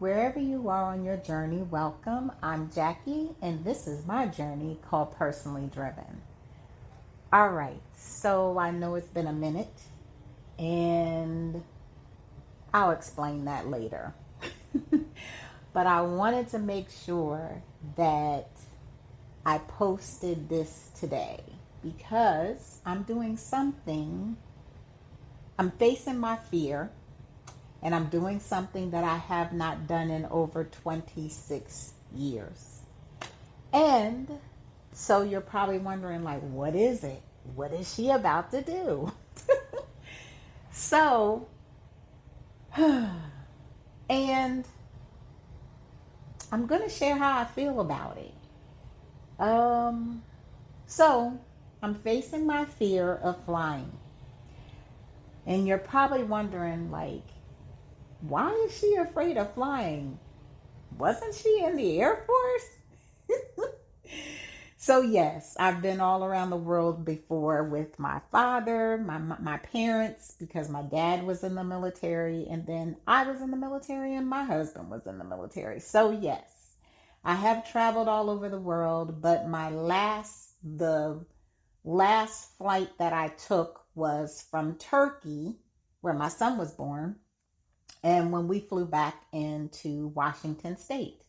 Wherever you are on your journey, welcome. I'm Jackie, and this is my journey called Personally Driven. All right, so I know it's been a minute, and I'll explain that later. But I wanted to make sure that I posted this today because I'm doing something, I'm facing my fear, and I'm doing something that I have not done in over 26 years. And so you're probably wondering, like, what is it? What is she about to do? So, and I'm going to share how I feel about it. Um, so I'm facing my fear of flying. And you're probably wondering, like, why is she afraid of flying? Wasn't she in the Air Force? So yes, I've been all around the world before with my father, my parents, because my dad was in the military, and then I was in the military, and my husband was in the military. So yes, I have traveled all over the world, but the last flight that I took was from Turkey, where my son was born, and when we flew back into Washington State.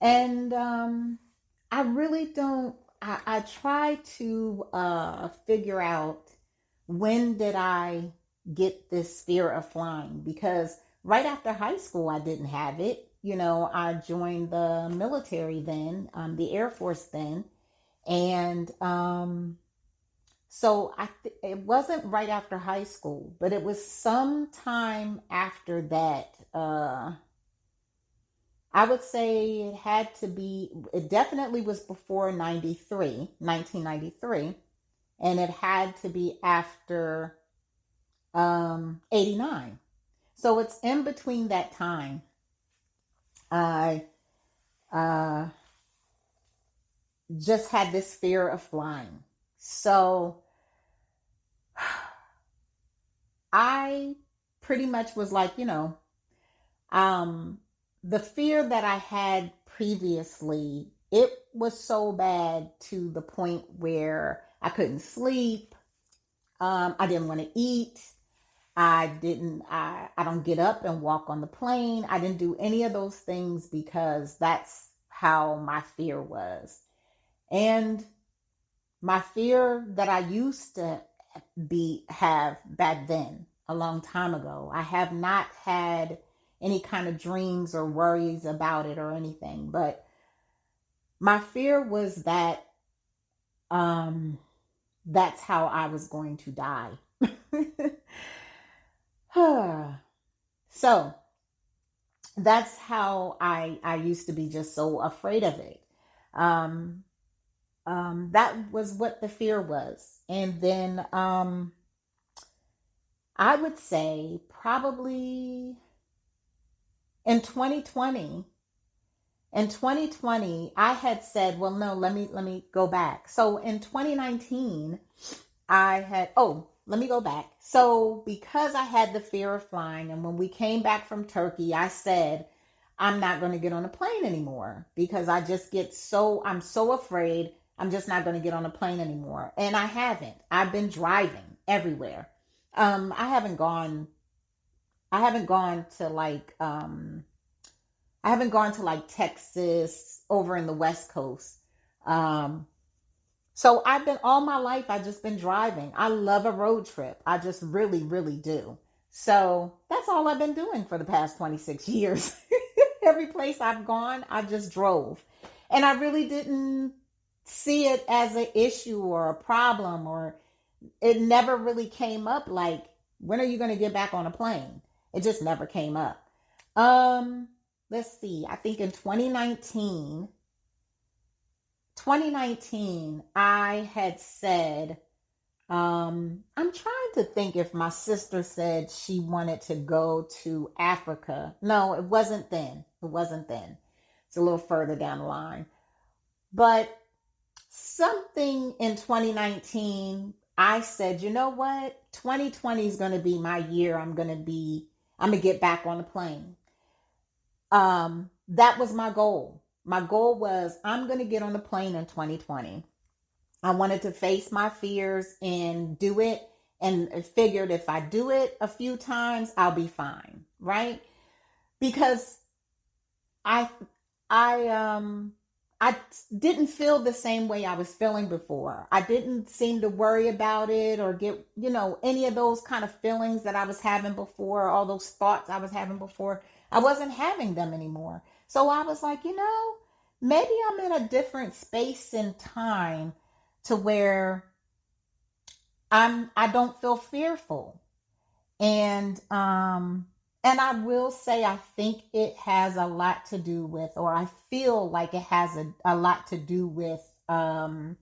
And I really don't, I try to figure out when did I get this fear of flying, because right after high school, I didn't have it. You know, I joined the military then, the Air Force then. And so it wasn't right after high school, but it was some time after that. I would say it definitely was before 1993, and it had to be after 89. So it's in between that time. I uh, just had this fear of flying. So I pretty much was like, um, the fear that I had previously, it was so bad to the point where I couldn't sleep. I didn't want to eat. I don't get up and walk on the plane. I didn't do any of those things because that's how my fear was. And my fear that I used to have back then, a long time ago, I have not had any kind of dreams or worries about it or anything. But my fear was that that's how I was going to die. So that's how I used to be, just so afraid of it. Um, that was what the fear was. And then I would say probably in 2020, in 2020, I had said, well, no, let me go back. So in 2019, let me go back. So because I had the fear of flying, and when we came back from Turkey, I said, I'm not going to get on a plane anymore because I'm so afraid. I'm just not going to get on a plane anymore. And I haven't. I've been driving everywhere. I haven't gone to Texas, over in the West Coast. Um, so I've been all my life, I've just been driving. I love a road trip. I just really, really do. So that's all I've been doing for the past 26 years. Every place I've gone, I just drove. And I really didn't see it as an issue or a problem, or it never really came up like, when are you going to get back on a plane? It just never came up. Um, let's see. I think in 2019, I had said, I'm trying to think if my sister said she wanted to go to Africa. No, it wasn't then. It wasn't then. It's a little further down the line. But something in 2019, I said, you know what? 2020 is going to be my year. I'm going to get back on the plane. That was my goal. My goal was I'm going to get on the plane in 2020. I wanted to face my fears and do it, and figured if I do it a few times, I'll be fine, right? Because I I I didn't feel the same way I was feeling before. I didn't seem to worry about it or get, any of those kind of feelings that I was having before, all those thoughts I was having before. I wasn't having them anymore. So I was like, maybe I'm in a different space and time to where I don't feel fearful. And I will say I think it has a lot to do with, or I feel like it has a lot to do with my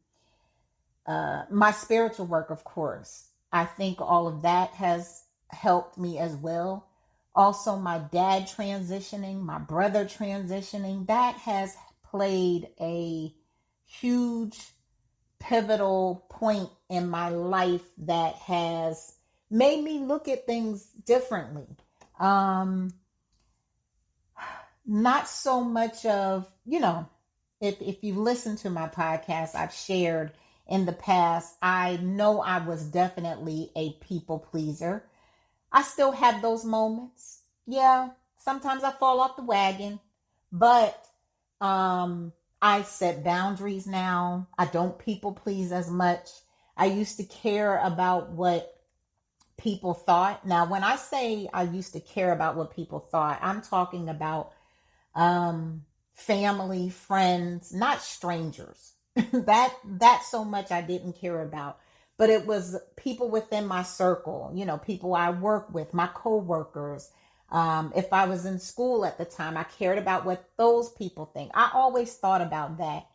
spiritual work, of course. I think all of that has helped me as well. Also, my dad transitioning, my brother transitioning, that has played a huge pivotal point in my life that has made me look at things differently. Um, Not so much of, if you listen to my podcast, I've shared in the past, I know I was definitely a people pleaser. I still have those moments. Yeah, sometimes I fall off the wagon, but um, I set boundaries now. I don't people please as much. I used to care about what people thought. Now, when I say I used to care about what people thought, I'm talking about family, friends, not strangers. That so much I didn't care about. But it was people within my circle, people I work with, my coworkers. If I was in school at the time, I cared about what those people think. I always thought about that.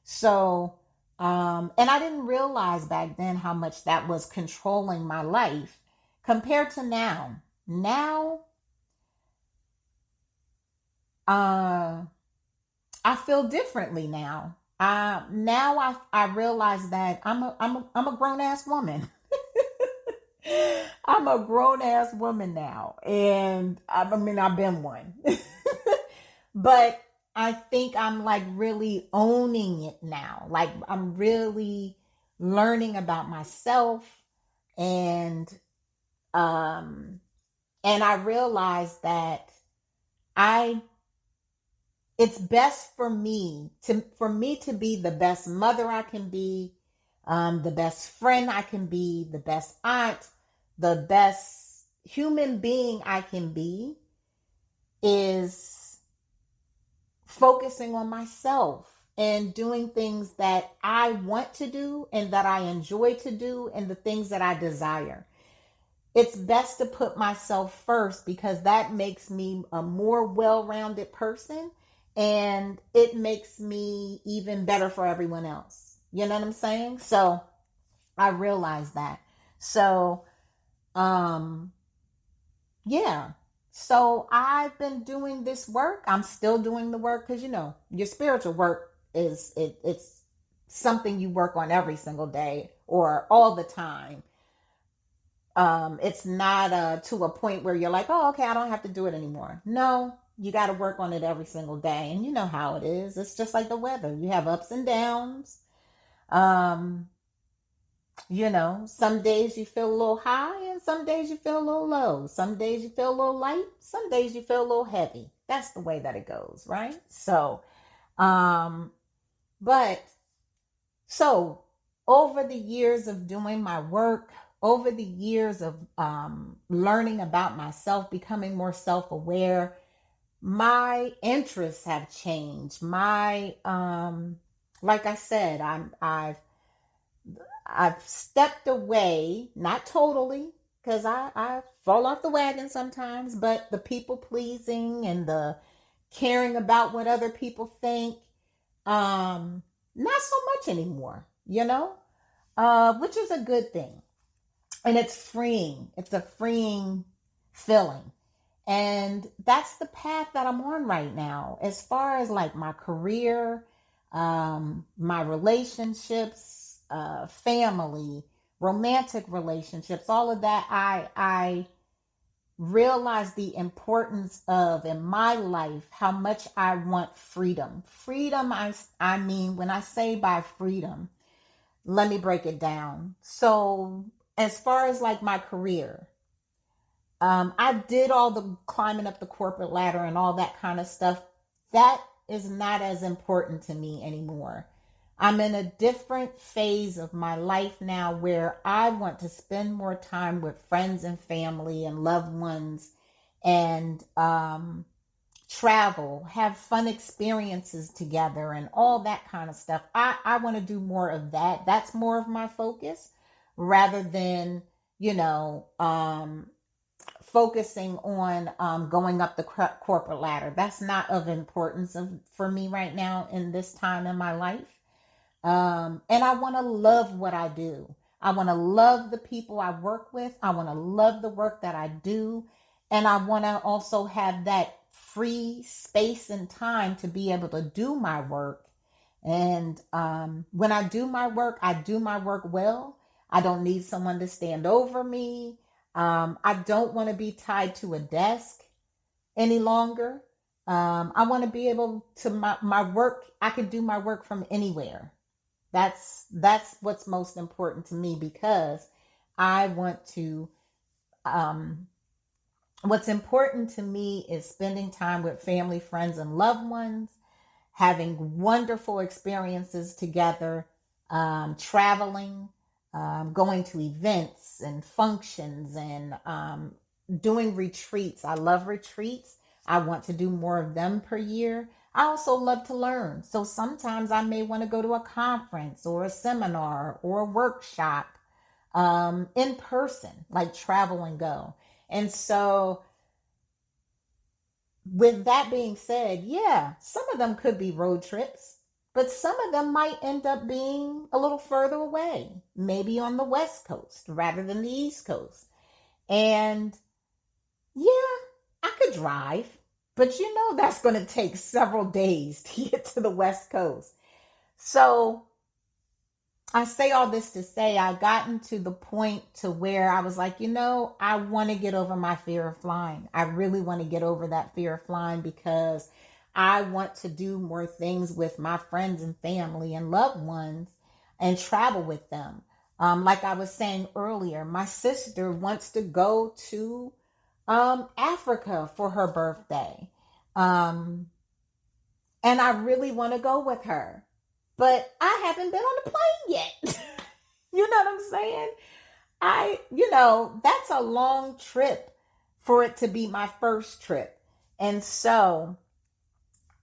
So, and I didn't realize back then how much that was controlling my life compared to now. Now, uh, I feel differently now. Now I realize that I'm a grown ass woman. I'm a grown ass woman now, and I mean I've been one, but I think I'm like really owning it now. Like I'm really learning about myself, and um, and I realize that I it's best for me to be the best mother I can be, the best friend I can be, the best aunt, the best human being I can be, is focusing on myself and doing things that I want to do and that I enjoy to do and the things that I desire. It's best to put myself first because that makes me a more well-rounded person, and it makes me even better for everyone else. You know what I'm saying? So I realize that. So, um, yeah. So I've been doing this work. I'm still doing the work because your spiritual work it's something you work on every single day or all the time. It's not to a point where you're like, oh, okay, I don't have to do it anymore. No, you got to work on it every single day, and you know how it is. It's just like the weather. You have ups and downs. Um, some days you feel a little high, and some days you feel a little low. Some days you feel a little light. Some days you feel a little heavy. That's the way that it goes, right? Um, but so, over the years of doing my work, over the years of learning about myself, becoming more self aware, my interests have changed. Like I said, I've stepped away, not totally, because I fall off the wagon sometimes, but the people pleasing and the caring about what other people think, um, not so much anymore, which is a good thing. And it's freeing. It's a freeing feeling. And that's the path that I'm on right now. As far as like my career, my relationships, family, romantic relationships, all of that, I realized the importance of in my life how much I want freedom. Freedom, I mean, when I say by freedom, let me break it down. So, as far as like my career, I did all the climbing up the corporate ladder and all that kind of stuff. That is not as important to me anymore. I'm in a different phase of my life now where I want to spend more time with friends and family and loved ones and travel, have fun experiences together and all that kind of stuff. I want to do more of that. That's more of my focus rather than, you know, focusing on going up the corporate ladder. That's not of importance for me right now in this time in my life. And I want to love what I do. I want to love the people I work with. I want to love the work that I do. And I want to also have that free space and time to be able to do my work. And when I do my work well. I don't need someone to stand over me. I don't want to be tied to a desk any longer. I want to be able to my work. I can do my work from anywhere. That's what's most important to me because I want to. Um, what's important to me is spending time with family, friends, and loved ones, having wonderful experiences together, traveling, going to events and functions, and doing retreats. I love retreats. I want to do more of them per year. I also love to learn. So sometimes I may want to go to a conference or a seminar or a workshop in person, like travel and go. And so with that being said, yeah, some of them could be road trips, but some of them might end up being a little further away, maybe on the West Coast rather than the East Coast. And yeah, I could drive, but you know that's going to take several days to get to the West Coast. So I say all this to say I've gotten to the point to where I was like, I want to get over my fear of flying. I really want to get over that fear of flying because I want to do more things with my friends and family and loved ones and travel with them. Like I was saying earlier, my sister wants to go to Africa for her birthday. Um, and I really want to go with her. But I haven't been on the plane yet. You know what I'm saying? That's a long trip for it to be my first trip. And so,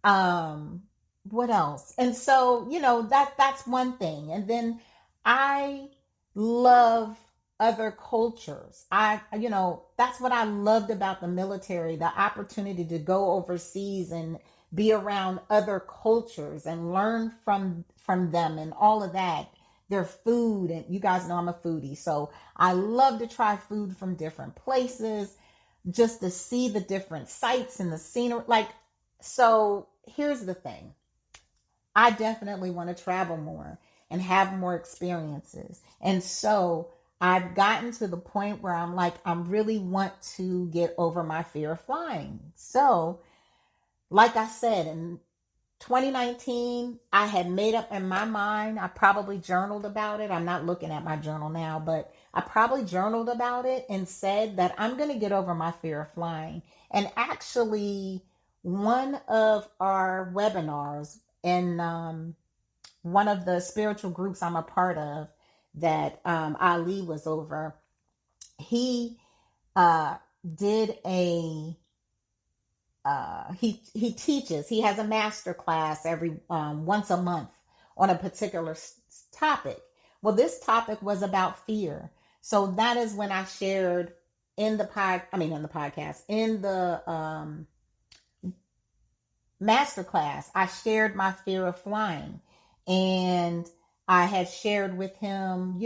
um, what else? And so, that's one thing. And then I love other cultures. That's what I loved about the military, the opportunity to go overseas and be around other cultures and learn from them and all of that. Their food, and you guys know I'm a foodie, so I love to try food from different places just to see the different sights and the scenery. Like, so here's the thing. I definitely want to travel more and have more experiences. And so I've gotten to the point where I'm like, I really want to get over my fear of flying. So, like I said, in 2019, I had made up in my mind. I probably journaled about it. I'm not looking at my journal now, but I probably journaled about it and said that I'm going to get over my fear of flying. And actually, one of our webinars in one of the spiritual groups I'm a part of that Ali was over, he uh, did a he teaches. He has a master class every once a month on a particular topic. Well, this topic was about fear. So that is when I shared in the podcast, in the master class, I shared my fear of flying, and I had shared with him,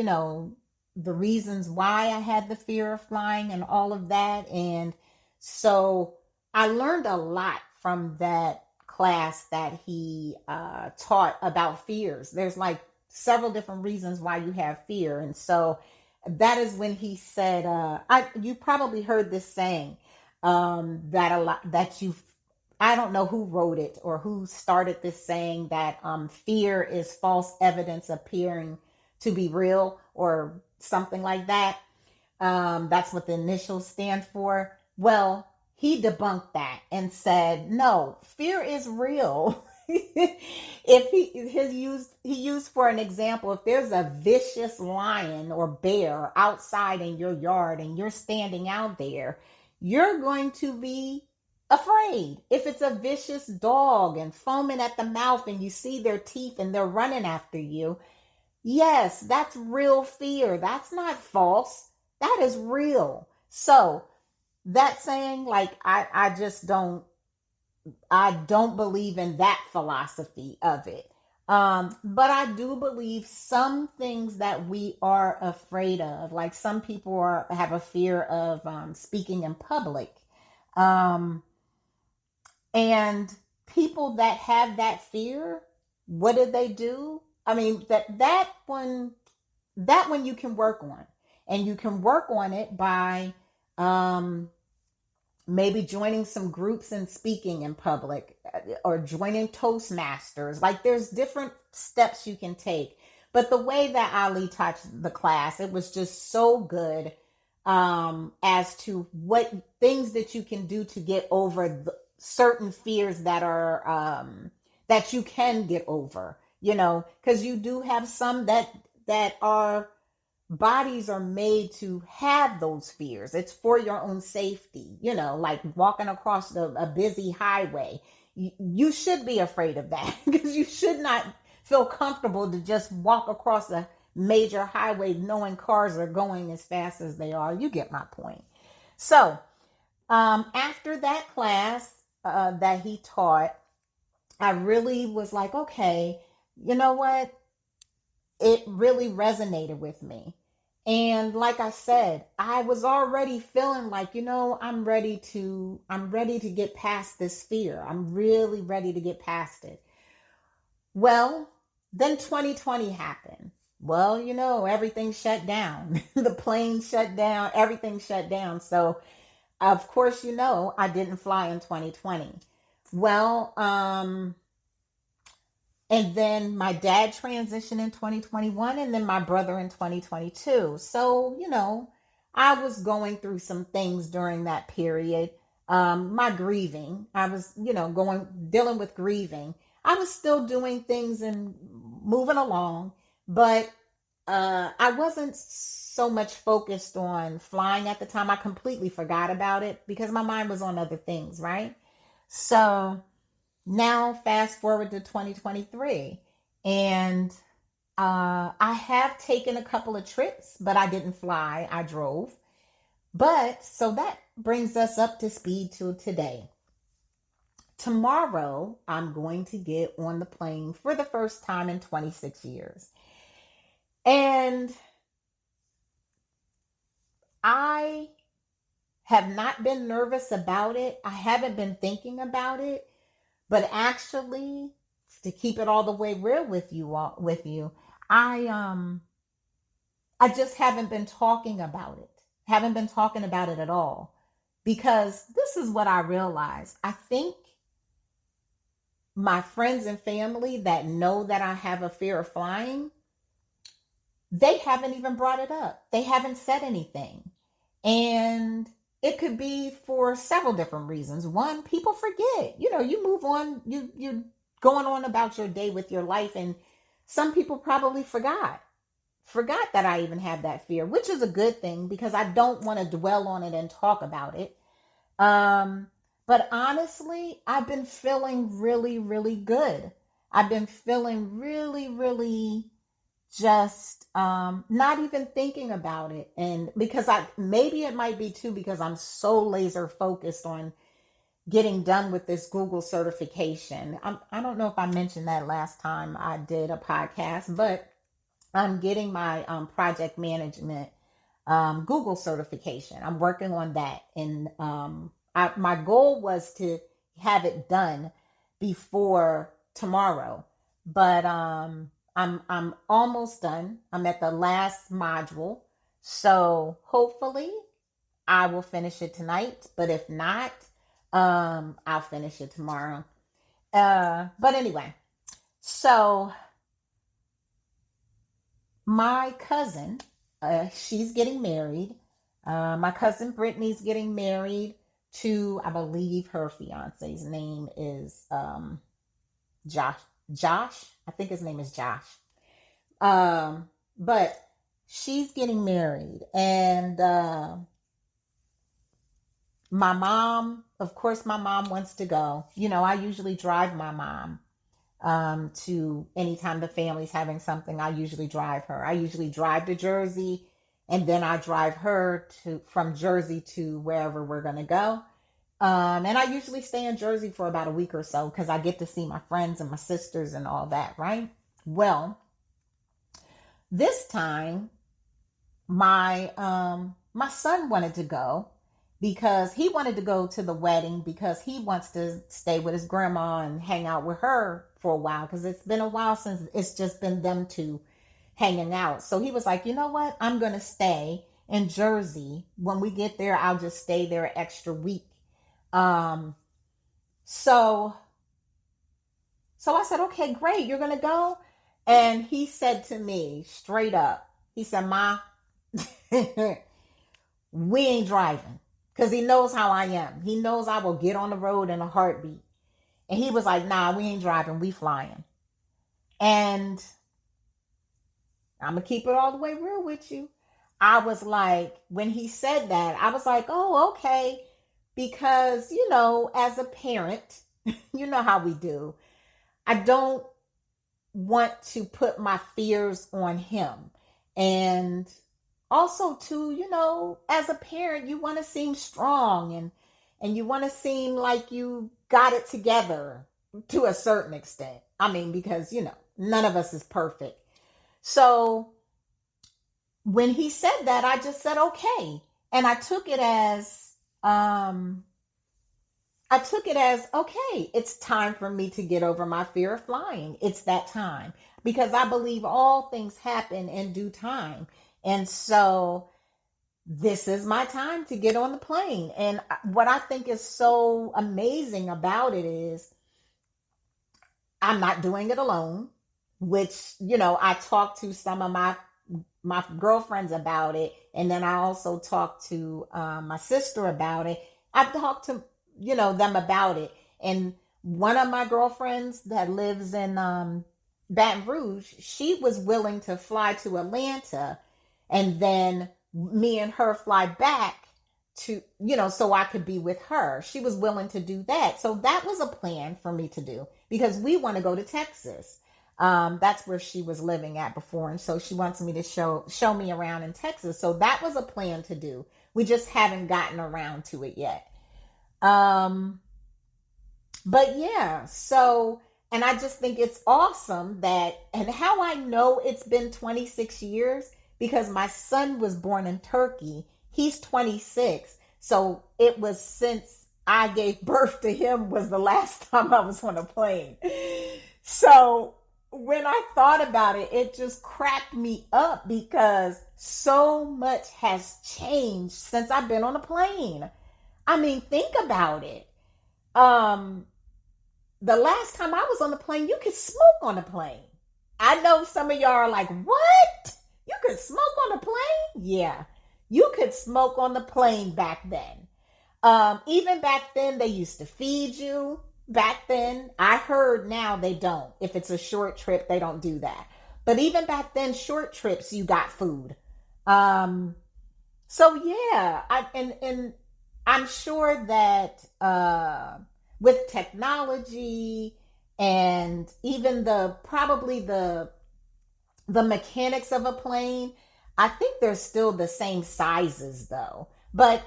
the reasons why I had the fear of flying and all of that. And so I learned a lot from that class that he taught about fears. There's like several different reasons why you have fear. And so that is when he said, you probably heard this saying, that a lot that you I don't know who wrote it or who started this saying that fear is false evidence appearing to be real or something like that. That's what the initials stand for. Well, he debunked that and said, no, fear is real. If he used for an example, if there's a vicious lion or bear outside in your yard and you're standing out there, you're going to be afraid. If it's a vicious dog and foaming at the mouth and you see their teeth and they're running after you, yes, that's real fear. That's not false. That is real. So that saying, like, I don't believe in that philosophy of it. But I do believe some things that we are afraid of, like some people have a fear of speaking in public. Um, and people that have that fear, what do they do? I mean, that one you can work on. And you can work on it by um, maybe joining some groups and speaking in public or joining Toastmasters. Like there's different steps you can take. But the way that Ali taught the class, it was just so good as to what things that you can do to get over certain fears that you can get over, because you do have some that are bodies are made to have those fears. It's for your own safety, like walking across a busy highway. You should be afraid of that because you should not feel comfortable to just walk across a major highway knowing cars are going as fast as they are. You get my point. So, after that class that he taught, I really was like, okay, you know what? It really resonated with me. And like I said, I was already feeling like, I'm ready to get past this fear. I'm really ready to get past it. Well, then 2020 happened. Well, everything shut down. The plane shut down, everything shut down. So, of course, I didn't fly in 2020. Well, and then my dad transitioned in 2021 and then my brother in 2022. So, I was going through some things during that period. My grieving, I was, dealing with grieving. I was still doing things and moving along, but I wasn't so much focused on flying at the time. I completely forgot about it because my mind was on other things, right? So, now fast forward to 2023 and I have taken a couple of trips, but I didn't fly, I drove. But so that brings us up to speed to today. Tomorrow I'm going to get on the plane for the first time in 26 years, and I have not been nervous about it. I haven't been thinking about it. But actually, to keep it all the way real with you, I just haven't been talking about it. Haven't been talking about it at all. Because this is what I realized. I think my friends and family that know that I have a fear of flying, they haven't even brought it up. They haven't said anything. And it could be for several different reasons. One, people forget. You move on, you're going on about your day with your life, and some people probably forgot that I even have that fear, which is a good thing because I don't want to dwell on it and talk about it. But honestly, I've been feeling really, really good. I've been feeling really, really just not even thinking about it. And because maybe it might be too, because I'm so laser focused on getting done with this Google certification. I don't know if I mentioned that last time I did a podcast, but I'm getting my project management Google certification. I'm working on that. And my goal was to have it done before tomorrow, but I'm almost done. I'm at the last module, so hopefully I will finish it tonight, but if not, I'll finish it tomorrow. But anyway, so my cousin, she's getting married. My cousin Brittany's getting married to, I believe her fiance's name is Josh. Josh, I think his name is Josh. But she's getting married, and my mom, of course, my mom wants to go. You know, I usually drive my mom to anytime the family's having something. I usually drive her. I usually drive to Jersey, and then I drive her to from Jersey to wherever we're gonna go. And I usually stay in Jersey for about a week or so because I get to see my friends and my sisters and all that, right? Well, this time my son wanted to go because he wanted to go to the wedding because he wants to stay with his grandma and hang out with her for a while because it's been a while since it's just been them two hanging out. So he was like, you know what? I'm going to stay in Jersey. When we get there, I'll just stay there an extra week. Um, so, so I said, okay, great. You're going to go. And he said to me straight up, he said, Ma, we ain't driving because he knows how I am. He knows I will get on the road in a heartbeat. And he was like, nah, we ain't driving. We flying. And I'm going to keep it all the way real with you. I was like, when he said that, I was like, oh, okay. Because, you know, as a parent, you know how we do. I don't want to put my fears on him. And also too, you know, as a parent, you want to seem strong and you want to seem like you got it together to a certain extent. I mean, because, you know, none of us is perfect. So when he said that, I just said, okay. And um, I took it as, okay, it's time for me to get over my fear of flying. It's that time because I believe all things happen in due time. And so this is my time to get on the plane. And what I think is so amazing about it is I'm not doing it alone, which, you know, I talked to some of my girlfriends about it, and then I also talked to my sister about it. I talked to them about it, and one of my girlfriends that lives in Baton Rouge, she was willing to fly to Atlanta, and then me and her fly back to so I could be with her. She was willing to do that, so that was a plan for me to do because we want to go to Texas. That's where she was living at before. And so she wants me to show me around in Texas. So that was a plan to do. We just haven't gotten around to it yet. Um, but yeah, so, and I just think it's awesome that, and how I know it's been 26 years because my son was born in Turkey. He's 26. So it was since I gave birth to him was the last time I was on a plane. So when I thought about it, it just cracked me up because so much has changed since I've been on a plane. I mean, think about it. Um, the last time I was on the plane, you could smoke on the plane. I know some of y'all are like, what? You could smoke on the plane? Yeah, you could smoke on the plane back then. Even back then, they used to feed you. Back then, I heard now they don't. If it's a short trip, they don't do that. But even back then, short trips, you got food. Um, so yeah, and I'm sure that with technology and even the probably the mechanics of a plane, I think they're still the same sizes though. But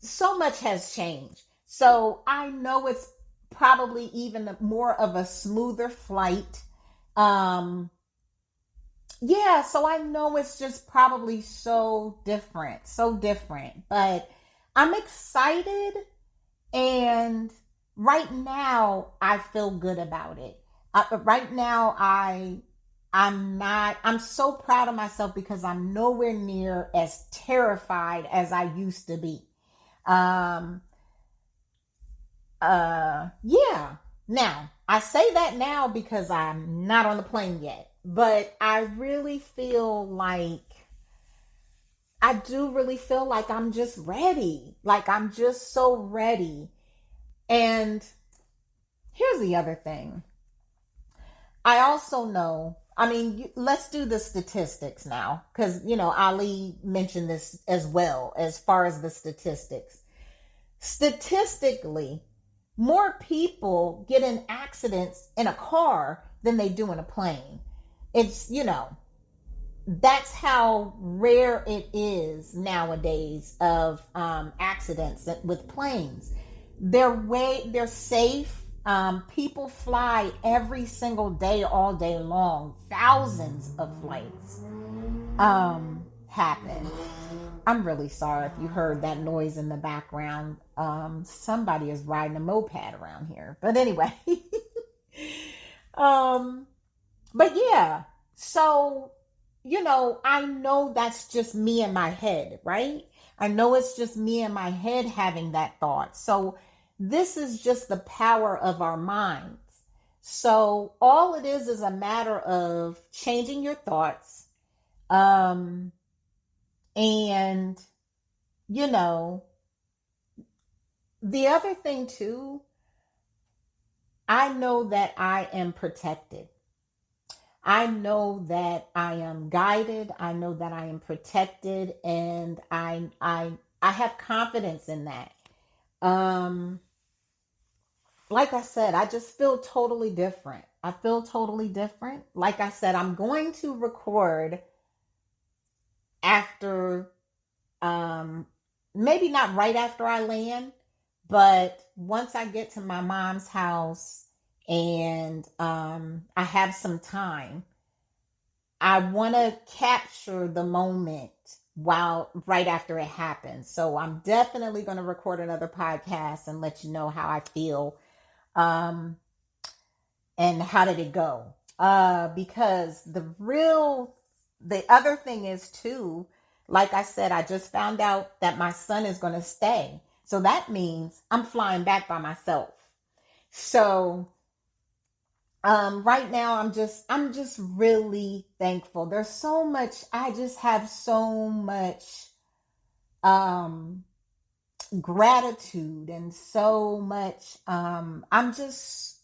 so much has changed. So I know it's probably even more of a smoother flight. Um, yeah, so I know it's just probably so different, so different. But I'm excited, and right now I feel good about it. Right now I'm so proud of myself because I'm nowhere near as terrified as I used to be. Um, yeah. Now, I say that now because I'm not on the plane yet, but I do really feel like I'm just ready. Like I'm just so ready. And here's the other thing. I also know, I mean, let's do the statistics now, because, Ali mentioned this as well, as far as the statistics. Statistically, more people get in accidents in a car than they do in a plane. It's, that's how rare it is nowadays of accidents with planes. They're safe. People fly every single day, all day long. Thousands of flights happen. I'm really sorry if you heard that noise in the background. Somebody is riding a moped around here. But anyway, um, but yeah, so, I know that's just me in my head, right? I know it's just me in my head having that thought. So this is just the power of our minds. So all it is a matter of changing your thoughts. Um, and, you know, the other thing too, I know that I am protected. I know that I am guided. I know that I am protected, and I have confidence in that. Um, like I said, I just feel totally different. I feel totally different. Like I said, I'm going to record after, um, maybe not right after I land, but once I get to my mom's house and I have some time, I want to capture the moment while right after it happens. So I'm definitely going to record another podcast and let you know how I feel, um, and how did it go. Because the other thing is too, like I said, I just found out that my son is going to stay. So that means I'm flying back by myself. So right now I'm just really thankful. There's so much, I just have so much um gratitude and so much, I'm just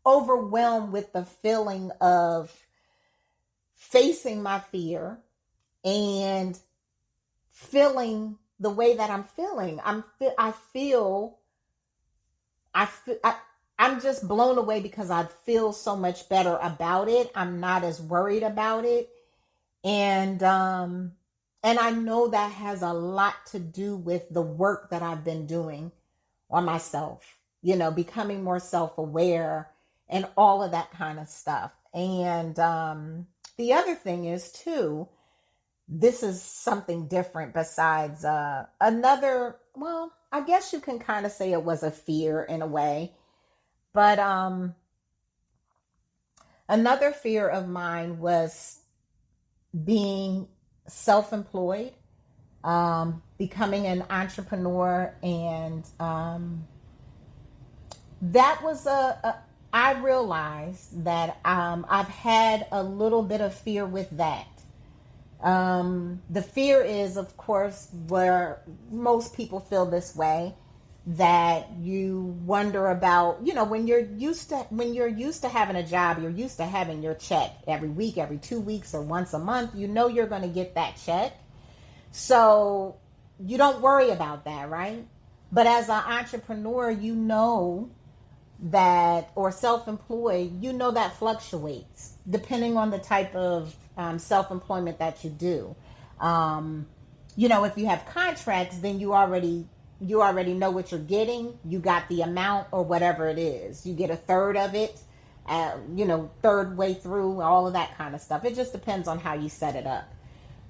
overwhelmed with the feeling of facing my fear and feeling the way that I'm feeling. I feel I'm just blown away because I feel so much better about it. I'm not as worried about it. And I know that has a lot to do with the work that I've been doing on myself, becoming more self-aware and all of that kind of stuff. And the other thing is too, this is something different besides another, well, I guess you can kind of say it was a fear in a way, but another fear of mine was being self-employed, becoming an entrepreneur, and that was I realized that I've had a little bit of fear with that. The fear is, of course, where most people feel this way, that you wonder about, when you're used to having a job, you're used to having your check every week, every 2 weeks, or once a month. You're going to get that check, so you don't worry about that, right? But as an entrepreneur, or self-employed, that fluctuates depending on the type of self-employment that you do. Um, if you have contracts, then you already know what you're getting. You got the amount or whatever it is. You get a third of it, third way through, all of that kind of stuff. It just depends on how you set it up.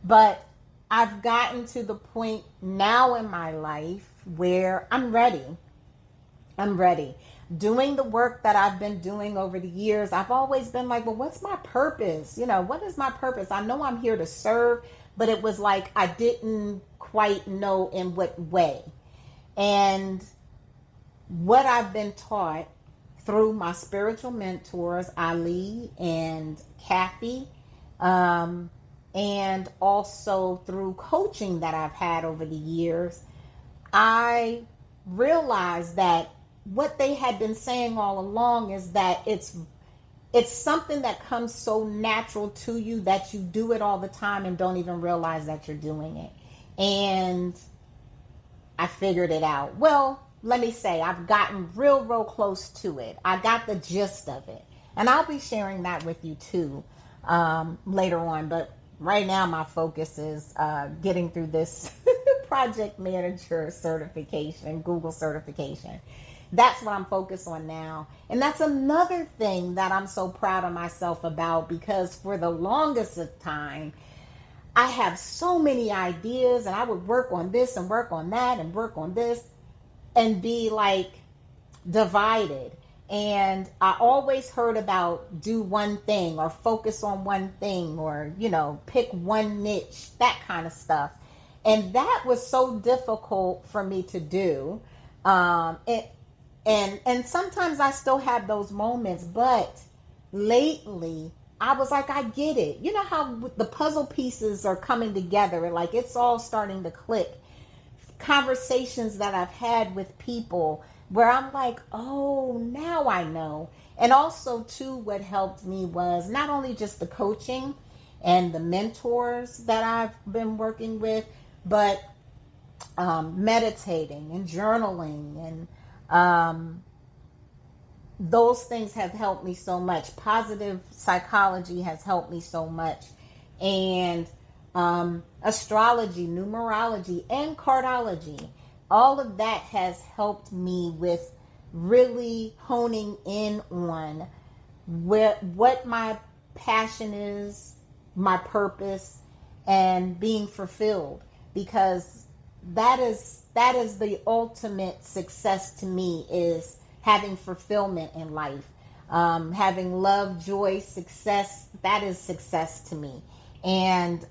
But I've gotten to the point now in my life where I'm ready. I'm ready. Doing the work that I've been doing over the years, I've always been like, well, what's my purpose? What is my purpose? I know I'm here to serve, but it was like I didn't quite know in what way. And what I've been taught through my spiritual mentors, Ali and Kathy, um, and also through coaching that I've had over the years, I realized that what they had been saying all along is that it's something that comes so natural to you that you do it all the time and don't even realize that you're doing it. And I figured it out. Well, let me say, I've gotten real close to it. I got the gist of it. And I'll be sharing that with you too, later on. But right now, my focus is getting through this project manager certification, Google certification. That's what I'm focused on now. And that's another thing that I'm so proud of myself about, because for the longest of time, I have so many ideas and I would work on this and work on that and work on this and be like divided. And I always heard about do one thing or focus on one thing, or, pick one niche, that kind of stuff. And that was so difficult for me to do. And sometimes I still have those moments, but lately I was like, I get it. You know how the puzzle pieces are coming together, and like it's all starting to click. Conversations that I've had with people where I'm like, oh, now I know. And also too, what helped me was not only just the coaching and the mentors that I've been working with, but meditating and journaling, and those things have helped me so much. Positive psychology has helped me so much. And astrology, numerology, and cardology, all of that has helped me with really honing in on what my passion is, my purpose, and being fulfilled. Because that is the ultimate success to me, is having fulfillment in life, having love, joy, success. That is success to me. And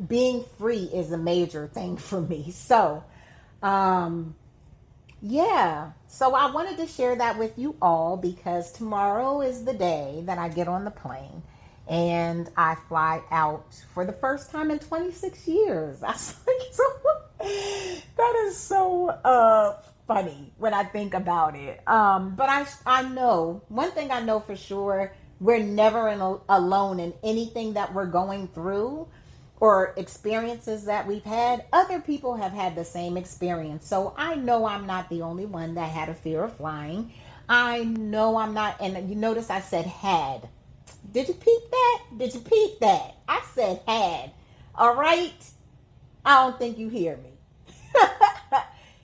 being free is a major thing for me. So yeah, so I wanted to share that with you all, because tomorrow is the day that I get on the plane and I fly out for the first time in 26 years. I was like, that is so funny when I think about it. But I know, one thing I know for sure, we're never alone in anything that we're going through or experiences that we've had. Other people have had the same experience. So I know I'm not the only one that had a fear of flying. I know I'm not, and you notice I said had. Did you peep that? Did you peep that? I said had. All right? I don't think you hear me.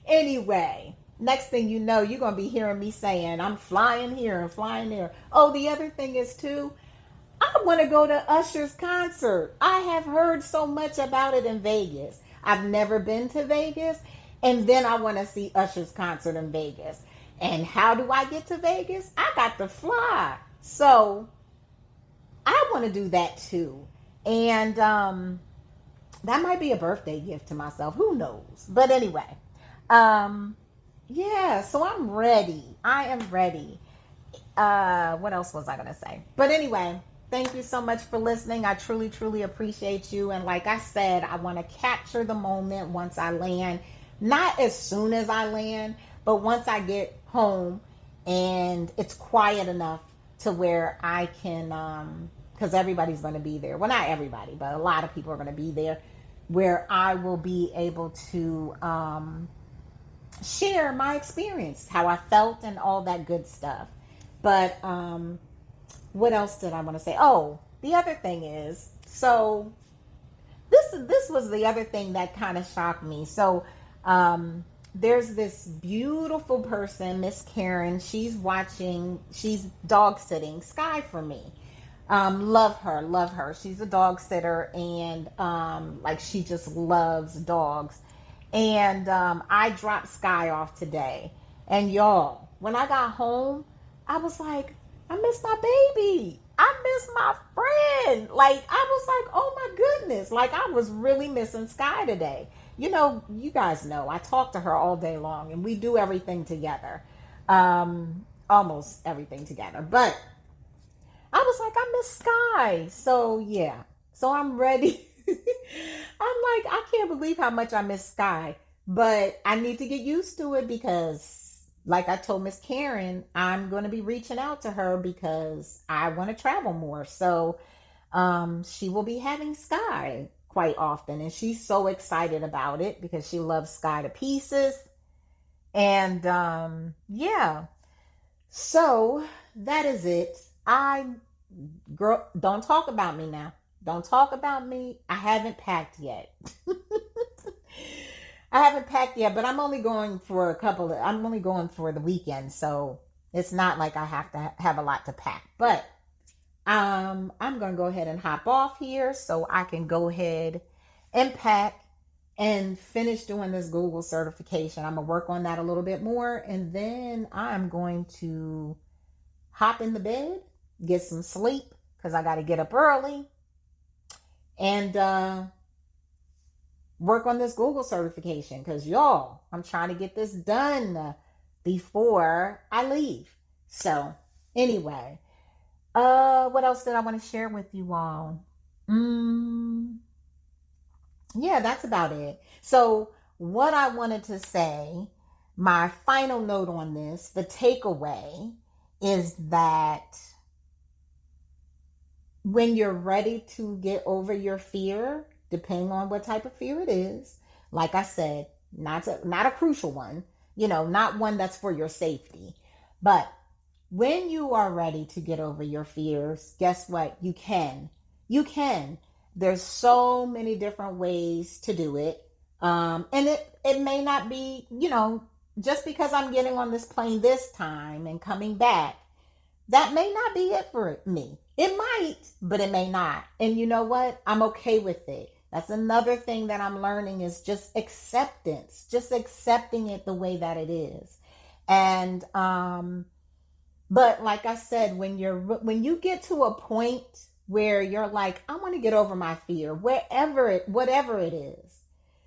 Anyway, next thing you know, you're going to be hearing me saying, I'm flying here and flying there. Oh, the other thing is too, I want to go to Usher's concert. I have heard so much about it in Vegas. I've never been to Vegas. And then I want to see Usher's concert in Vegas. And how do I get to Vegas? I got to fly. So I want to do that too. And that might be a birthday gift to myself. Who knows? But anyway, yeah, so I'm ready. I am ready. What else was I going to say? But anyway, thank you so much for listening. I truly appreciate you. And like I said, I want to capture the moment once I land. Not as soon as I land, but once I get home and it's quiet enough to where I can, because everybody's going to be there. Well, not everybody, but a lot of people are going to be there, where I will be able to share my experience, how I felt, and all that good stuff. But what else did I want to say? Oh, the other thing is, so this was the other thing that kind of shocked me. So there's this beautiful person, Miss Karen. She's dog sitting Sky for me. Love her. She's a dog sitter, and like she just loves dogs. And I dropped Sky off today. And y'all, when I got home, I was like, I miss my baby. I miss my friend. Like, I was like, oh my goodness. Like, I was really missing Sky today. You guys know I talk to her all day long and we do everything together. Almost everything together. But I was like, I miss Sky. So yeah. So I'm ready. I'm like, I can't believe how much I miss Sky. But I need to get used to it because, like I told Miss Karen, I'm going to be reaching out to her because I want to travel more. So she will be having Sky quite often. And she's so excited about it because she loves Sky to pieces. And yeah. So that is it. Girl, don't talk about me now. Don't talk about me. I haven't packed yet. I haven't packed yet, but I'm only going for I'm only going for the weekend. So it's not like I have to have a lot to pack. But I'm going to go ahead and hop off here so I can go ahead and pack and finish doing this Google certification. I'm going to work on that a little bit more. And then I'm going to hop in the bed, get some sleep because I got to get up early and work on this Google certification because y'all, I'm trying to get this done before I leave. So anyway, what else did I want to share with you all? Yeah, that's about it. So what I wanted to say, my final note on this, the takeaway is that when you're ready to get over your fear, depending on what type of fear it is, like I said, not a crucial one, not one that's for your safety. But when you are ready to get over your fears, guess what? You can. You can. There's so many different ways to do it. And it may not be, just because I'm getting on this plane this time and coming back, that may not be it for me. It might, but it may not. And you know what? I'm okay with it. That's another thing that I'm learning is just acceptance, just accepting it the way that it is. And, but like I said, when you get to a point where you're like, I want to get over my fear, whatever it is,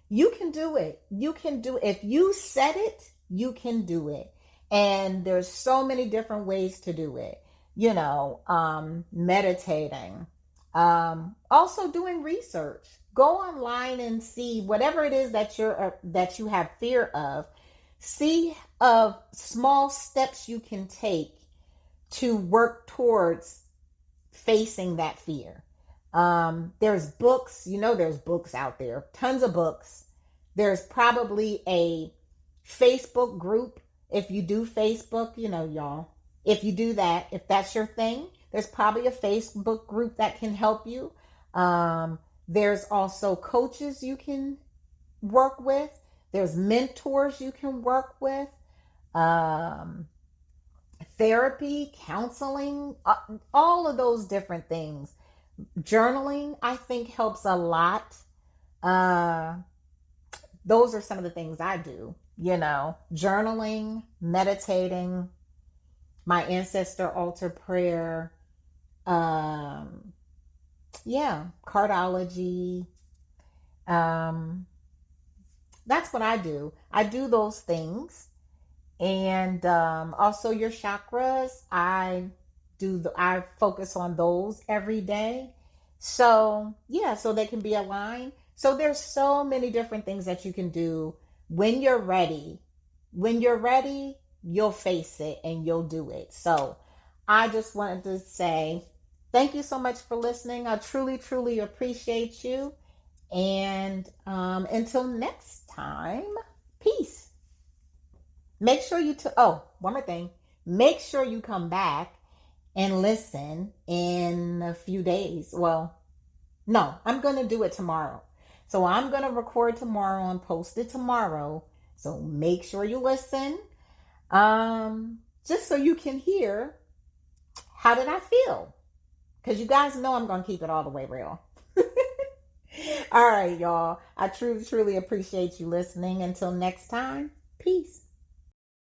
you can do it. You can do it. If you set it, you can do it. And there's so many different ways to do it. Meditating, also doing research. Go online and see whatever it is that you have fear of. See of small steps you can take to work towards facing that fear. There's books, there's books out there, tons of books. There's probably a Facebook group. If you do Facebook, y'all, if you do that, if that's your thing, there's probably a Facebook group that can help you. There's also coaches you can work with. There's mentors you can work with. Therapy, counseling, all of those different things. Journaling, I think, helps a lot. Those are some of the things I do, journaling, meditating, my ancestor altar prayer, cardiology. That's what I do. I do those things. And also your chakras, I focus on those every day. So so they can be aligned. So there's so many different things that you can do when you're ready. When you're ready, you'll face it and you'll do it. So I just wanted to say thank you so much for listening. I truly, truly appreciate you. And until next time, peace. Make sure one more thing. Make sure you come back and listen in a few days. Well, no, I'm going to do it tomorrow. So I'm going to record tomorrow and post it tomorrow. So make sure you listen. Just so you can hear how did I feel? Because you guys know I'm going to keep it all the way real. All right, y'all. I truly, truly appreciate you listening. Until next time, peace.